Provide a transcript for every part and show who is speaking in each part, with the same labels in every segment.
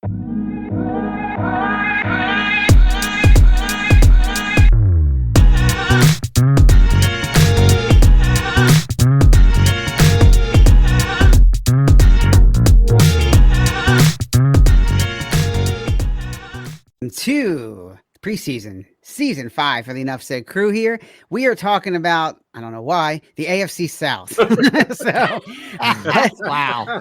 Speaker 1: To preseason, season 5 for the Enough Said crew here. We are talking about, I don't know why, the AFC South.
Speaker 2: Wow.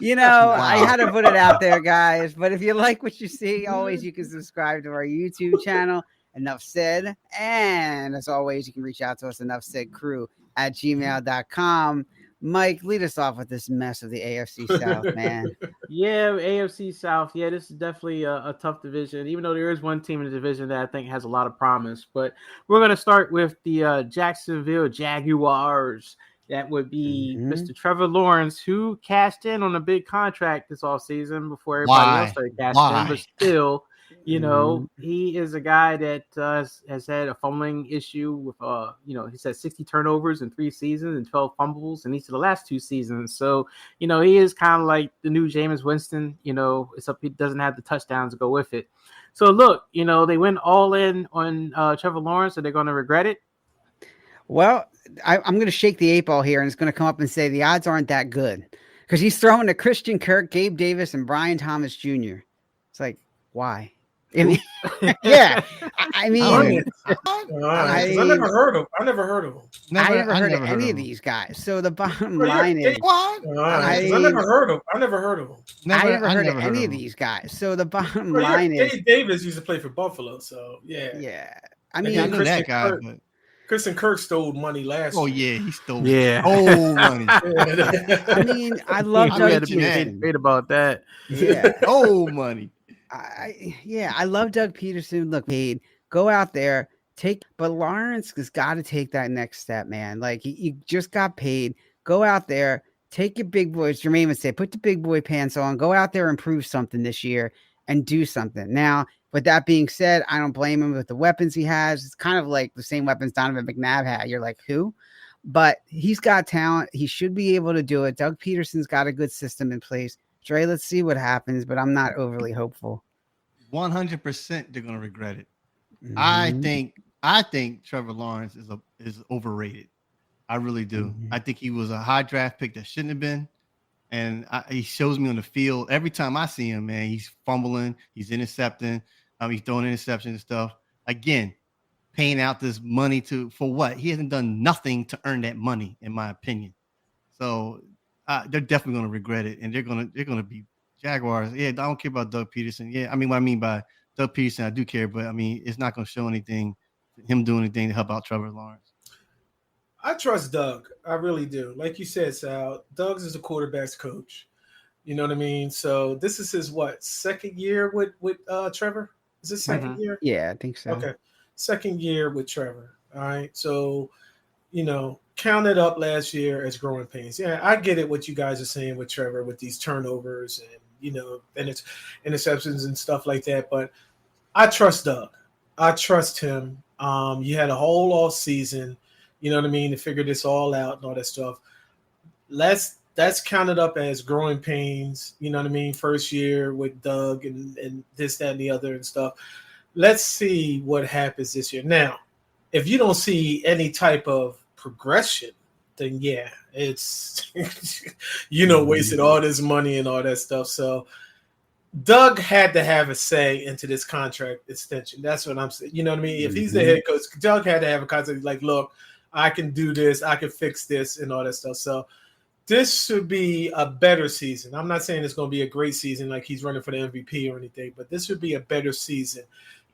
Speaker 1: I had to put it out there, guys. But if you like what you see, always you can subscribe to our YouTube channel, Enough Said. And as always, you can reach out to us, enoughsaidcrew@gmail.com. Mike, lead us off with this mess of the AFC South, man.
Speaker 3: Yeah, AFC South. Yeah, this is definitely a tough division, even though there is one team in the division that I think has a lot of promise. But we're going to start with the Jacksonville Jaguars. That would be Mr. Trevor Lawrence, who cashed in on a big contract this offseason before everybody else started cashing in. But still, he is a guy that has had a fumbling issue with, he's had 60 turnovers in 3 seasons and 12 fumbles in each of the last 2 seasons. So, he is kind of like the new Jameis Winston, except he doesn't have the touchdowns to go with it. So, look, they went all in on Trevor Lawrence, and they're going to regret it.
Speaker 1: Well, I'm going to shake the 8 ball here, and it's going to come up and say the odds aren't that good because he's throwing to Christian Kirk, Gabe Davis, and Brian Thomas Jr. It's like, why? I mean, yeah. I mean,
Speaker 4: I never heard of him.
Speaker 1: I never heard of any of these guys. So the bottom line is,
Speaker 4: I never heard of him.
Speaker 1: I never heard of any of these guys. So the bottom line is,
Speaker 4: Gabe Davis used to play for Buffalo. So yeah.
Speaker 1: I mean,
Speaker 2: I know that guy. But
Speaker 4: Christian Kirk stole money last year.
Speaker 2: Oh, yeah, he stole
Speaker 3: money.
Speaker 1: I mean, I love Doug Peterson.
Speaker 3: Debate about that.
Speaker 1: Yeah.
Speaker 2: Money.
Speaker 1: I love Doug Peterson. Look, paid. Go out there, but Lawrence has got to take that next step, man. Like, he just got paid. Go out there, take your big boys. Jermaine would say, put the big boy pants on. Go out there and prove something this year and do something. Now, with that being said, I don't blame him with the weapons he has. It's kind of like the same weapons Donovan McNabb had. You're like, who? But he's got talent. He should be able to do it. Doug Peterson's got a good system in place. Dre, let's see what happens, but I'm not overly hopeful.
Speaker 2: 100% they're going to regret it. I think Trevor Lawrence is overrated. I really do. I think he was a high draft pick that shouldn't have been. And he shows me on the field every time I see him, man. He's fumbling, he's intercepting, he's throwing interceptions and stuff. Again, paying out this money for what? He hasn't done nothing to earn that money, in my opinion. So they're definitely going to regret it, and they're going to be Jaguars. Yeah, I don't care about Doug Peterson. Yeah, I mean, what I mean by Doug Peterson, I do care, but I mean, it's not going to show anything, him doing anything to help out Trevor Lawrence.
Speaker 4: I trust Doug. I really do. Like you said, Sal, Doug's is a quarterback's coach. You know what I mean? So this is his second year with Trevor? Is this second year?
Speaker 1: Yeah, I think so.
Speaker 4: Okay. Second year with Trevor. All right. So, counted up last year as growing pains. Yeah, I get it what you guys are saying with Trevor with these turnovers and and it's interceptions and stuff like that. But I trust Doug. I trust him. You had a whole off season, you know what I mean, to figure this all out and all that stuff. That's counted up as growing pains, you know what I mean, first year with Doug and this, that, and the other and stuff. Let's see what happens this year. Now, if you don't see any type of progression, then yeah, it's wasted all this money and all that stuff. So Doug had to have a say into this contract extension. That's what I'm saying. You know what I mean? If he's the head coach, Doug had to have a contract like, look, I can do this, I can fix this and all that stuff. So this should be a better season. I'm not saying it's going to be a great season like he's running for the MVP or anything, but this would be a better season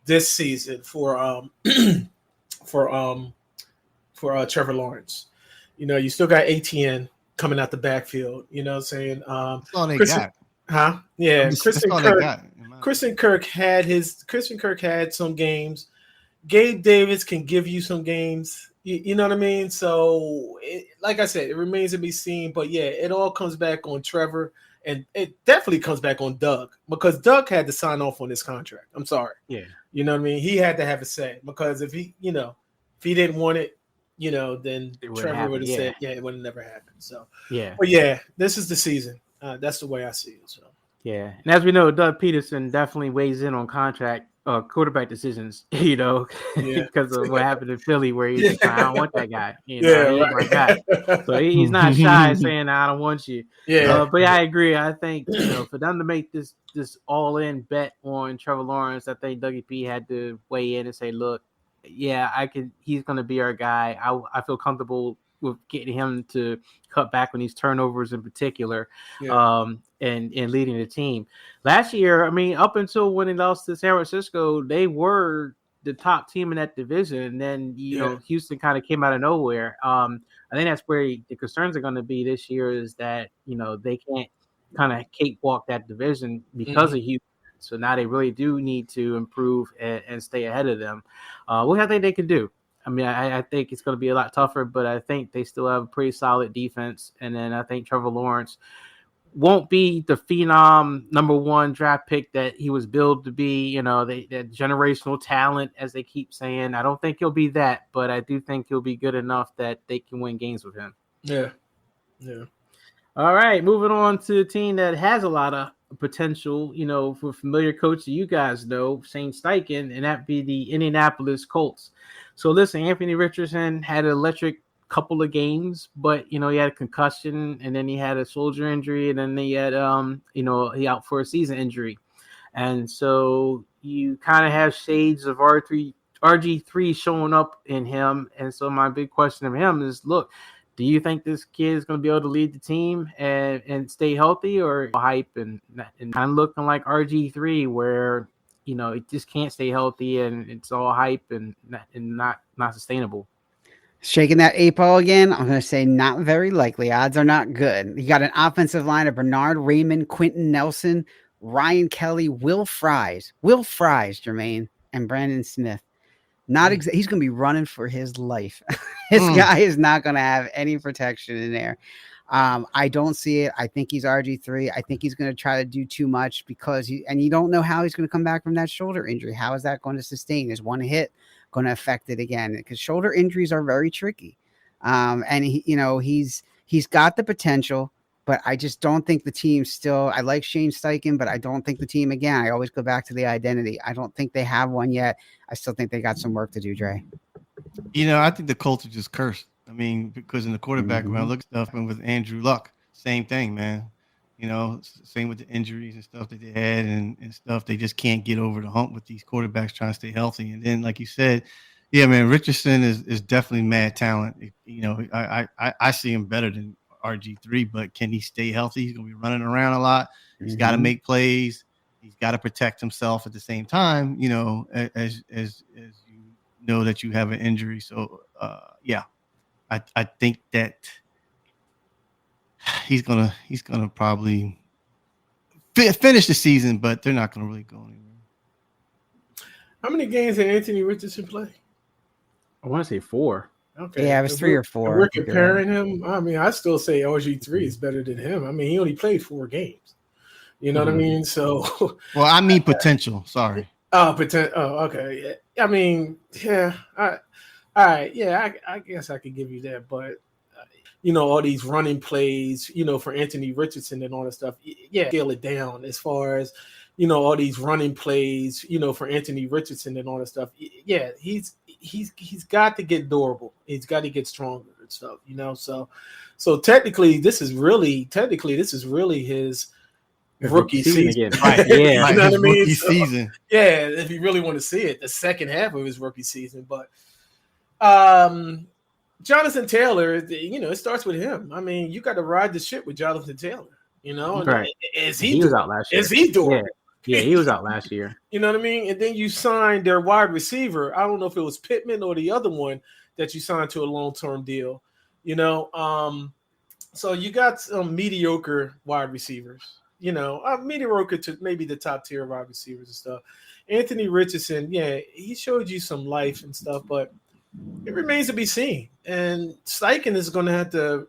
Speaker 4: this season for Trevor Lawrence. You still got ATN coming out the backfield. You know what I'm saying?
Speaker 2: That's all they got.
Speaker 4: Huh? Yeah. Christian Kirk had some games. Gabe Davis can give you some games. You know what I mean? So, like I said, it remains to be seen. But, yeah, it all comes back on Trevor. And it definitely comes back on Doug because Doug had to sign off on this contract. I'm sorry.
Speaker 3: Yeah.
Speaker 4: You know what I mean? He had to have a say because if he didn't want it, then Trevor would have said, it would have never happened. So, yeah. But, yeah, this is the season. That's the way I see it. So.
Speaker 3: Yeah, and as we know, Doug Peterson definitely weighs in on quarterback decisions, because of what happened in Philly, where he's just I don't want that guy. He ain't my guy. So he's not shy saying I don't want you. But I agree. I think for them to make this all-in bet on Trevor Lawrence, I think Dougie P had to weigh in and say, look, he's going to be our guy. I feel comfortable with getting him to cut back on these turnovers in particular, and leading the team. Last year, I mean, up until when they lost to San Francisco, they were the top team in that division. And then, Houston kind of came out of nowhere. I think that's where the concerns are going to be this year is that, they can't kind of cakewalk that division because of Houston. So now they really do need to improve and stay ahead of them. What I think they can do. I mean, I think it's going to be a lot tougher, but I think they still have a pretty solid defense. And then I think Trevor Lawrence won't be the phenom number 1 draft pick that he was billed to be, that generational talent, as they keep saying. I don't think he'll be that, but I do think he'll be good enough that they can win games with him.
Speaker 4: Yeah.
Speaker 3: All right, moving on to a team that has a lot of potential, for familiar coach that you guys know, Shane Steichen, and that be the Indianapolis Colts. So listen, Anthony Richardson had an electric couple of games, but he had a concussion, and then he had a shoulder injury, and then he had he out for a season injury. And so you kind of have shades of RG3 showing up in him. And so my big question of him is, look, do you think this kid is going to be able to lead the team and stay healthy, or hype and kind of looking like RG3 where, it just can't stay healthy and it's all hype and not sustainable?
Speaker 1: Shaking that 8-ball again, I'm going to say not very likely. Odds are not good. You got an offensive line of Bernard Raymond, Quentin Nelson, Ryan Kelly, Will Fries, Jermaine, and Brandon Smith. He's going to be running for his life. This guy is not going to have any protection in there. I don't see it. I think he's RG3. I think he's going to try to do too much because you don't know how he's going to come back from that shoulder injury. How is that going to sustain? Is one hit going to affect it again? Because shoulder injuries are very tricky. And he's got the potential, but I just don't think the team still. I like Shane Steichen, but I don't think the team, again, I always go back to the identity. I don't think they have one yet. I still think they got some work to do, Dre.
Speaker 2: I think the Colts are just cursed. I mean, because in the quarterback, when I look at stuff, and with Andrew Luck, same thing, man. Same with the injuries and stuff that they had and stuff. They just can't get over the hump with these quarterbacks trying to stay healthy. And then, like you said, yeah, man, Richardson is definitely mad talent. I see him better than RG3, but can he stay healthy? He's going to be running around a lot. He's got to make plays. He's got to protect himself at the same time, as you know that you have an injury. So, I think that he's gonna probably finish the season, but they're not gonna really go anywhere.
Speaker 4: How many games did Anthony Richardson play?
Speaker 3: I want to say 4.
Speaker 1: Okay, yeah, it was 3 or 4.
Speaker 4: We're comparing him. I mean, I still say RG3 is better than him. I mean, he only played 4 games. You know what I mean? So,
Speaker 2: well, I mean potential. Sorry.
Speaker 4: Potential. Oh, okay. I mean, yeah. All right. Yeah, I guess I could give you that, but all these running plays, for Anthony Richardson and all that stuff. Yeah, scale it down as far as, all these running plays, for Anthony Richardson and all that stuff. Yeah, he's got to get durable. He's got to get stronger and stuff, So technically, this is really his rookie season
Speaker 3: again. Right. Yeah.
Speaker 4: You know what I mean?
Speaker 2: Rookie season.
Speaker 4: Yeah, if you really want to see it, the second half of his rookie season. But Jonathan Taylor, it starts with him. I mean, you got to ride the ship with Jonathan Taylor.
Speaker 3: Right.
Speaker 4: He
Speaker 3: was out last year.
Speaker 4: Is he doing?
Speaker 3: Yeah, he was out last year.
Speaker 4: You know what I mean? And then you signed their wide receiver. I don't know if it was Pittman or the other one that you signed to a long-term deal. So you got some mediocre wide receivers. Mediocre to maybe the top tier wide receivers and stuff. Anthony Richardson, yeah, he showed you some life and stuff, but it remains to be seen. And Steichen is going to have to,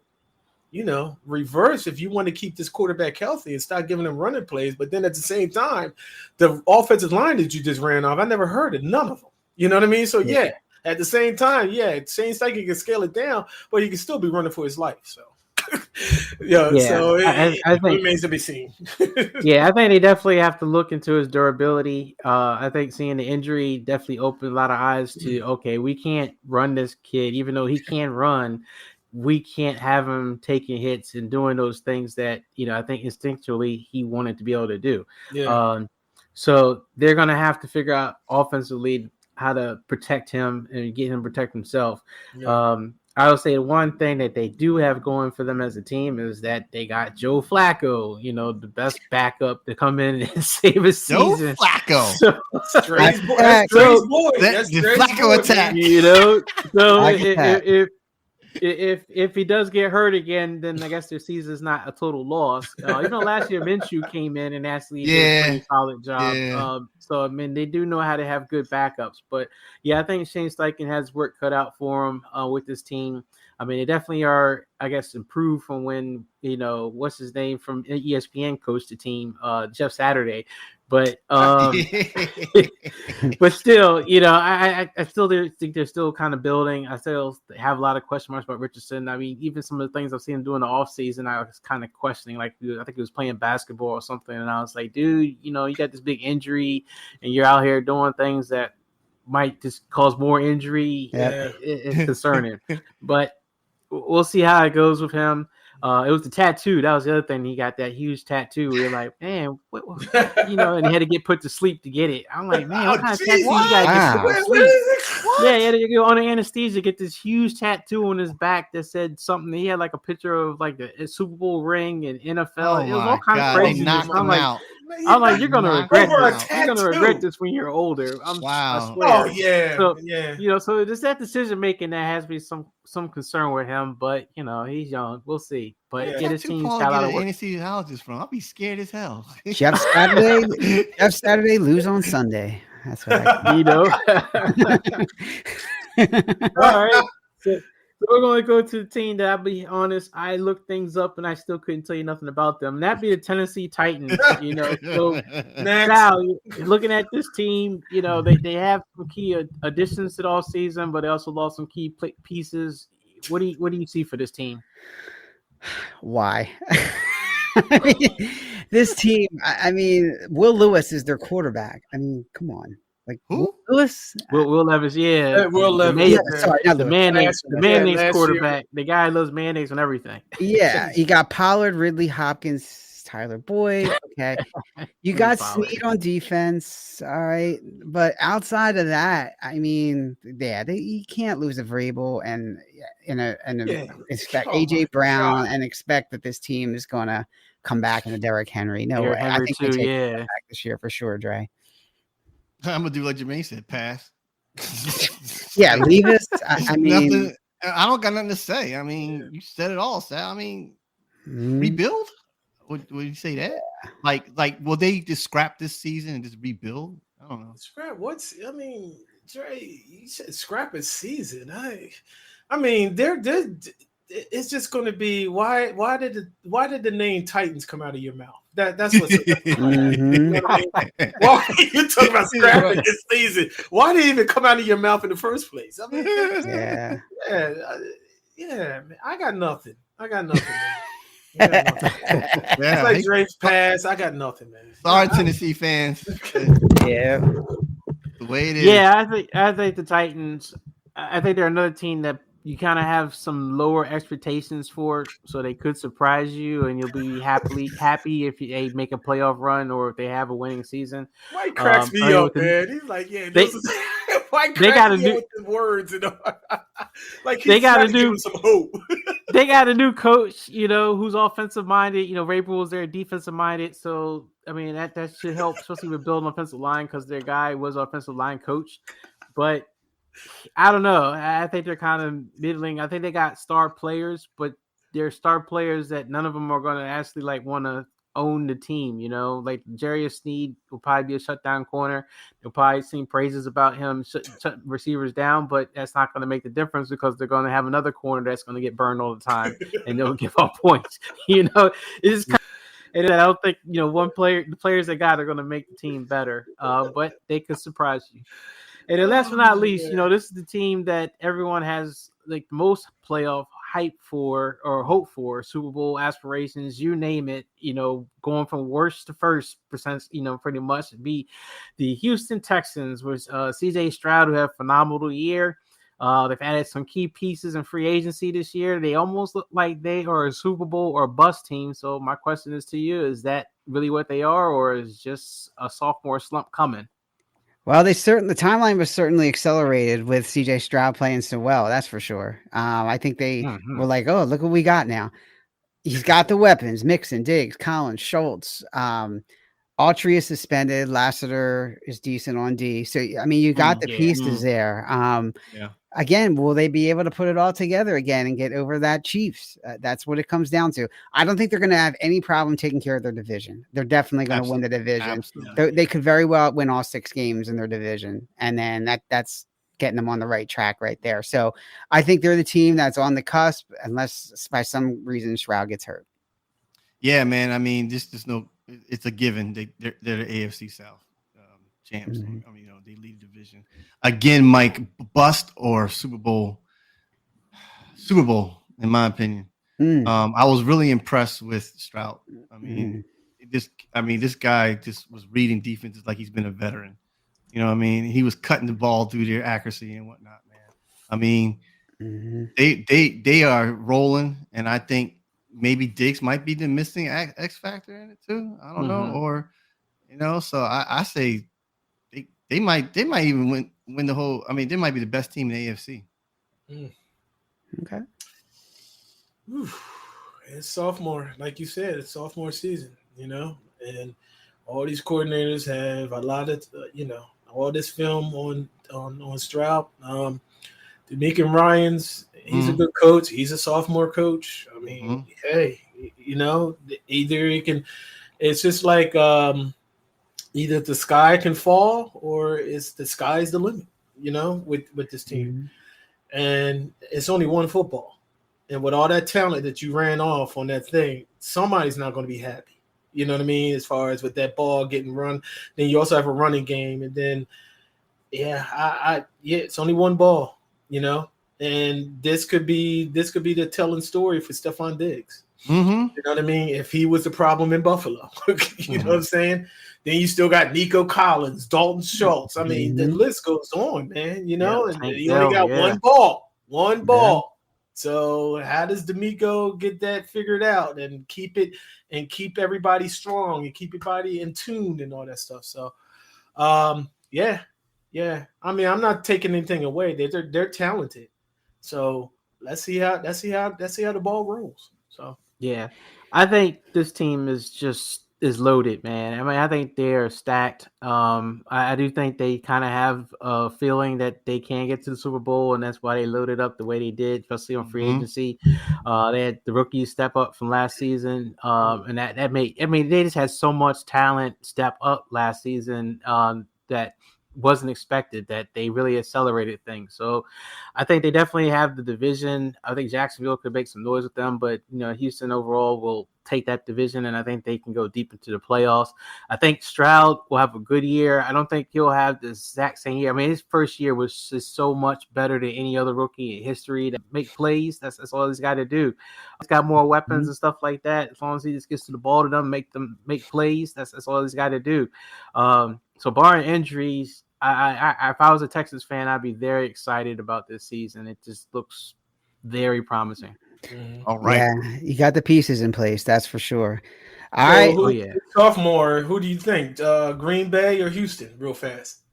Speaker 4: reverse if you want to keep this quarterback healthy and start giving him running plays. But then at the same time, the offensive line that you just ran off, I never heard of none of them. You know what I mean? So, at the same time, Shane Steichen can scale it down, but he can still be running for his life. So. Yeah,
Speaker 3: Yeah,
Speaker 4: so
Speaker 3: I
Speaker 4: it
Speaker 3: think.
Speaker 4: remains to be seen.
Speaker 3: Yeah, I think they definitely have to look into his durability. I think seeing the injury definitely opened a lot of eyes to, okay, we can't run this kid, even though he can run. We can't have him taking hits and doing those things that, I think instinctually he wanted to be able to do.
Speaker 4: Yeah.
Speaker 3: So they're going to have to figure out offensively how to protect him and get him to protect himself.
Speaker 4: Yeah.
Speaker 3: I would say one thing that they do have going for them as a team is that they got Joe Flacco, the best backup to come in and save a season.
Speaker 2: Joe Flacco.
Speaker 3: So,
Speaker 4: That's Dre's boy. That's
Speaker 2: the
Speaker 4: Dre's
Speaker 2: Flacco
Speaker 4: boy,
Speaker 2: attack.
Speaker 3: So if he does get hurt again, then I guess their season's not a total loss. Even though last year Minshew came in and actually did a pretty solid job.
Speaker 2: Yeah.
Speaker 3: So I mean, they do know how to have good backups. But yeah, I think Shane Steichen has work cut out for him with this team. I mean, they definitely are, I guess, improved from when, what's his name from ESPN coached the team, Jeff Saturday. But but still, I still think they're still kind of building. I still have a lot of question marks about Richardson. I mean, even some of the things I've seen him do in the offseason, I was kind of questioning. Like, I think he was playing basketball or something, and I was like, dude, you got this big injury, and you're out here doing things that might just cause more injury.
Speaker 1: Yeah.
Speaker 3: It's concerning. But we'll see how it goes with him. It was the tattoo. That was the other thing. He got that huge tattoo. We were like, man, what, and he had to get put to sleep to get it. I'm like, man, what kind of tattoo you got to get put to sleep? Yeah, he had to go under anesthesia, get this huge tattoo on his back that said something. He had like a picture of like the Super Bowl ring and NFL. It was all kind of crazy. I'm like, you're gonna regret this. You're gonna regret this when you're older.
Speaker 2: Wow.
Speaker 3: I swear.
Speaker 4: Oh yeah.
Speaker 3: So,
Speaker 4: yeah.
Speaker 3: So there's that decision making that has to be some concern with him, but he's young. We'll see. But his team's got a lot of work.
Speaker 2: Anesthesiologist from. I'll be scared as hell.
Speaker 1: Jeff Saturday, lose on Sunday. That's what
Speaker 3: All right. So we're going to go to the team that, I'll be honest, I looked things up and I still couldn't tell you nothing about them. That'd be the Tennessee Titans. So now looking at this team, they have some key additions to the all season, but they also lost some key pieces. What do you see for this team?
Speaker 1: Why? This team, I mean, Will Lewis is their quarterback. I mean, come on. Like
Speaker 2: who?
Speaker 1: Lewis?
Speaker 3: Will Levis, yeah.
Speaker 4: Will Levis.
Speaker 3: The mayonnaise quarterback. The guy loves mayonnaise on everything.
Speaker 1: Yeah, you got Pollard, Ridley, Hopkins, Tyler Boyd. Okay. You got Snead on defense. All right. But outside of that, I mean, you can't lose a Vrabel and expect AJ Brown and expect that this team is going to come back in a Derrick Henry. No way. I think they take it back this year for sure, Dre.
Speaker 2: I'm gonna do like Jermaine said, pass.
Speaker 1: Yeah, leave us. I mean,
Speaker 2: I don't got nothing to say. I mean, you said it all, Sal. I mean, rebuild? Would you say that? Like, will they just scrap this season and just rebuild? I don't know.
Speaker 4: Scrap? Dre, you said scrap a season. I mean, it's just going to be why did the name Titans come out of your mouth? That's what's
Speaker 1: mm-hmm.
Speaker 4: You know what I mean? Why you talking about scrapping this season? Why did it even come out of your mouth in the first place? I mean, man, I got nothing. Man. It's like Drake's pass. I got nothing, man.
Speaker 2: Sorry, Tennessee fans.
Speaker 1: Yeah,
Speaker 2: the way it is.
Speaker 3: Yeah, I think the Titans. I think they're another team that you kind of have some lower expectations for, so they could surprise you, and you'll be happy if they make a playoff run or if they have a winning season.
Speaker 4: Mike cracks me up, man. He's like, yeah, Mike cracks me up with the words, like he's trying to give him some hope.
Speaker 3: They got a new coach, who's offensive minded. Vrabel was their defensive minded, so I mean that should help, especially with building offensive line because their guy was offensive line coach, but. I don't know. I think they're kind of middling. I think they got star players, but they're star players that none of them are going to actually want to own the team. Like Jarius Sneed will probably be a shutdown corner. You'll probably see praises about him shut receivers down, but that's not going to make the difference because they're going to have another corner that's going to get burned all the time and they'll give up points. It's kind of, and I don't think the players they got are going to make the team better, but they could surprise you. And then last but not least, this is the team that everyone has like the most playoff hype for or hope for, Super Bowl aspirations, you name it, going from worst to first percent, pretty much be the Houston Texans, which CJ Stroud, who had a phenomenal year. They've added some key pieces in free agency this year. They almost look like they are a Super Bowl or bust team. So my question is to you, is that really what they are, or is just a sophomore slump coming?
Speaker 1: Well, the timeline was certainly accelerated with CJ Stroud playing so well. That's for sure. I think they were like, oh, look what we got now. He's got the weapons, Mixon, Diggs, Collins, Schultz. Autry is suspended. Lassiter is decent on D. So, I mean, you got the pieces there. Again, will they be able to put it all together again and get over that Chiefs? That's what it comes down to. I don't think they're going to have any problem taking care of their division. They're definitely going to win the division. They could very well win all 6 games in their division. And then that's getting them on the right track right there. So I think they're the team that's on the cusp, unless by some reason Stroud gets hurt.
Speaker 2: Yeah, man. I mean, it's a given. They're the AFC South champs.
Speaker 1: Mhm.
Speaker 2: I mean, they lead the division. Again, Mike, bust or Super Bowl, in my opinion. I was really impressed with Stroud. I mean, this guy just was reading defenses like he's been a veteran. You know what I mean? He was cutting the ball through their accuracy and whatnot, man. I mean, they are rolling, and I think maybe Diggs might be the missing X factor in it too. I don't know, or so I say they might even win the whole. I mean, they might be the best team in the AFC.
Speaker 1: Okay.
Speaker 4: It's sophomore, like you said, it's sophomore season, and all these coordinators have a lot of, all this film on Stroud. D'Amico Ryans, he's a good coach. He's a sophomore coach. I mean, hey, either he can. It's just like either the sky can fall or it's the sky's the limit. With this team, and it's only one football. And with all that talent that you ran off on that thing, somebody's not going to be happy. You know what I mean? As far as with that ball getting run, then you also have a running game, and then it's only one ball, and this could be the telling story for Stephon Diggs. You know what I mean? If he was the problem in Buffalo, you know what I'm saying? Then you still got Nico Collins, Dalton Schultz. I mean, the list goes on, man. And you only got one ball. So how does D'Amico get that figured out and keep everybody strong and keep everybody in tune and all that stuff? So, yeah. I mean, I'm not taking anything away. They're talented. So let's see how the ball rolls. So
Speaker 3: yeah, I think this team is loaded, man. I mean, I think they're stacked. I do think they kind of have a feeling that they can get to the Super Bowl, and that's why they loaded up the way they did, especially on free agency. They had the rookies step up from last season, and that made. I mean, they just had so much talent step up last season that wasn't expected, that they really accelerated things. So I think they definitely have the division. I think Jacksonville could make some noise with them, but Houston overall will take that division, and I think they can go deep into the playoffs. I think Stroud will have a good year. I don't think he'll have the exact same year. I mean, his first year was just so much better than any other rookie in history to make plays. That's all he's got to do. He's got more weapons and stuff like that. As long as he just gets to the ball to them make plays, that's all he's got to do. So barring injuries, I if I was a Texas fan, I'd be very excited about this season. It just looks very promising.
Speaker 2: All right.
Speaker 1: Yeah, you got the pieces in place, that's for sure. All right.
Speaker 4: Sophomore, who do you think? Green Bay or Houston? Real fast.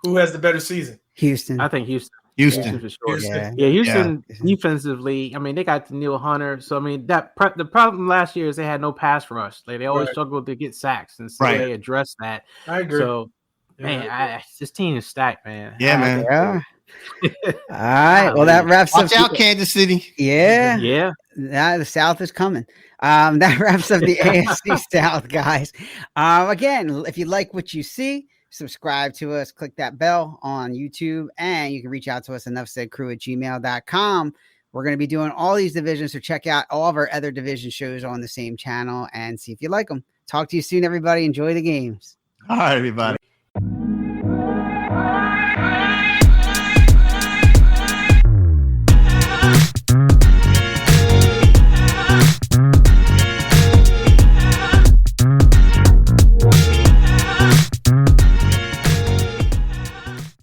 Speaker 4: Who has the better season?
Speaker 1: Houston.
Speaker 3: I think Houston.
Speaker 2: Houston
Speaker 3: for sure.
Speaker 4: Houston.
Speaker 3: Houston defensively. I mean, they got Daniil Hunter. So I mean, the problem last year is they had no pass rush. Like they always struggled to get sacks, and so they addressed that.
Speaker 4: I agree.
Speaker 3: So man, this team is stacked, man.
Speaker 2: Yeah, man.
Speaker 1: Yeah. All right. Well, that wraps up.
Speaker 2: Watch out, Kansas City.
Speaker 1: Yeah. The South is coming. That wraps up the AFC South, guys. Again, if you like what you see, subscribe to us, click that bell on YouTube, and you can reach out to us, enoughsaidcrew@gmail.com. We're going to be doing all these divisions, so check out all of our other division shows on the same channel and see if you like them. Talk to you soon, everybody. Enjoy the games.
Speaker 2: All right, everybody.